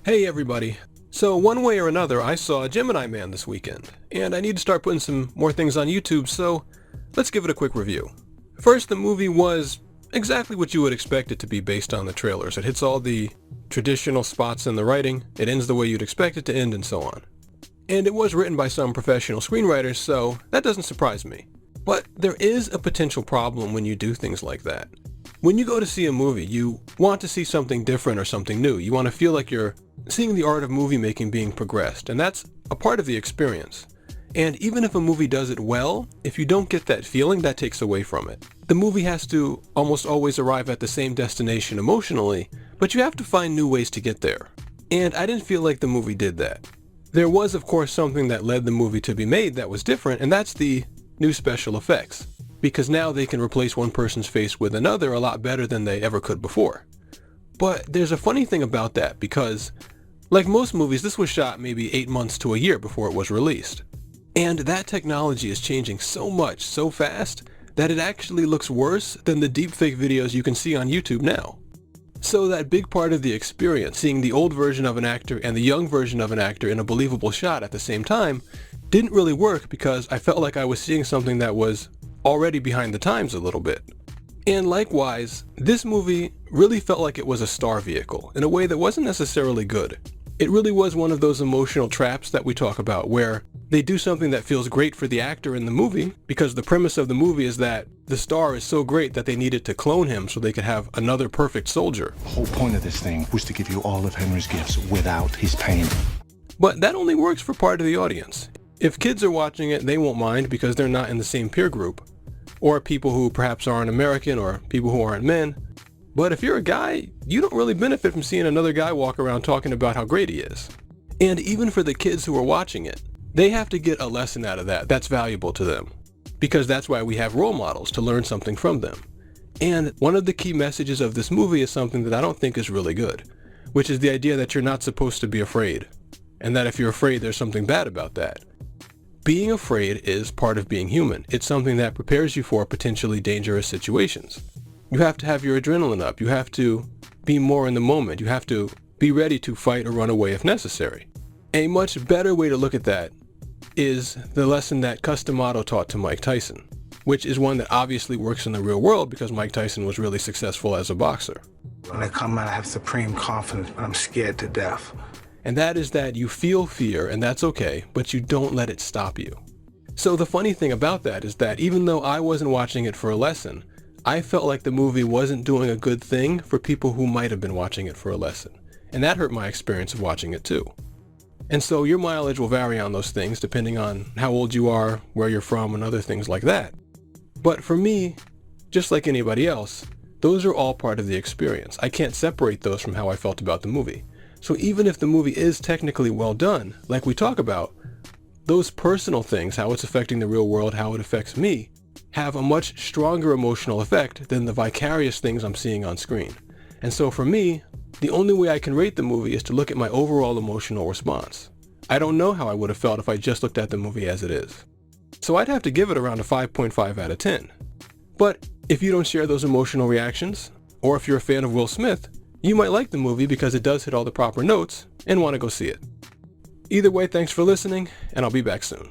Hey everybody. So one way or another I saw Gemini Man this weekend, and I need to start putting some more things on YouTube, so let's give it a quick review. First, the movie was exactly what you would expect it to be based on the trailers. It hits all the traditional spots in the writing, it ends the way you'd expect it to end, and so on. And it was written by some professional screenwriters, so that doesn't surprise me. But there is a potential problem when you do things like that. When you go to see a movie, you want to see something different or something new. You want to feel like you're seeing the art of movie making being progressed, and that's a part of the experience. And even if a movie does it well, if you don't get that feeling, that takes away from it. The movie has to almost always arrive at the same destination emotionally, but you have to find new ways to get there. And I didn't feel like the movie did that. There was, of course, something that led the movie to be made that was different, and that's the new special effects. Because now they can replace one person's face with another a lot better than they ever could before. But there's a funny thing about that, because like most movies, this was shot maybe 8 months to a year before it was released. And that technology is changing so much, so fast, that it actually looks worse than the deepfake videos you can see on YouTube now. So that big part of the experience, seeing the old version of an actor and the young version of an actor in a believable shot at the same time, didn't really work because I felt like I was seeing something that was already behind the times a little bit. And likewise, this movie really felt like it was a star vehicle in a way that wasn't necessarily good. It really was one of those emotional traps that we talk about where they do something that feels great for the actor in the movie because the premise of the movie is that the star is so great that they needed to clone him so they could have another perfect soldier. The whole point of this thing was to give you all of Henry's gifts without his pain. But that only works for part of the audience. If kids are watching it, they won't mind because they're not in the same peer group, or people who perhaps aren't American or people who aren't men. But if you're a guy, you don't really benefit from seeing another guy walk around talking about how great he is. And even for the kids who are watching it, they have to get a lesson out of that that's valuable to them. Because that's why we have role models, to learn something from them. And one of the key messages of this movie is something that I don't think is really good, which is the idea that you're not supposed to be afraid, and that if you're afraid, there's something bad about that. Being afraid is part of being human. It's something that prepares you for potentially dangerous situations. You have to have your adrenaline up. You have to be more in the moment. You have to be ready to fight or run away if necessary. A much better way to look at that is the lesson that Customato taught to Mike Tyson, which is one that obviously works in the real world because Mike Tyson was really successful as a boxer. When I come out, I have supreme confidence, but I'm scared to death. And that is that you feel fear, and that's okay, but you don't let it stop you. So the funny thing about that is that even though I wasn't watching it for a lesson, I felt like the movie wasn't doing a good thing for people who might have been watching it for a lesson. And that hurt my experience of watching it too. And so your mileage will vary on those things depending on how old you are, where you're from, and other things like that. But for me, just like anybody else, those are all part of the experience. I can't separate those from how I felt about the movie. So even if the movie is technically well done, like we talk about, those personal things, how it's affecting the real world, how it affects me, have a much stronger emotional effect than the vicarious things I'm seeing on screen. And so for me, the only way I can rate the movie is to look at my overall emotional response. I don't know how I would have felt if I just looked at the movie as it is. So I'd have to give it around a 5.5 out of 10. But if you don't share those emotional reactions, or if you're a fan of Will Smith, you might like the movie because it does hit all the proper notes and want to go see it. Either way, thanks for listening, and I'll be back soon.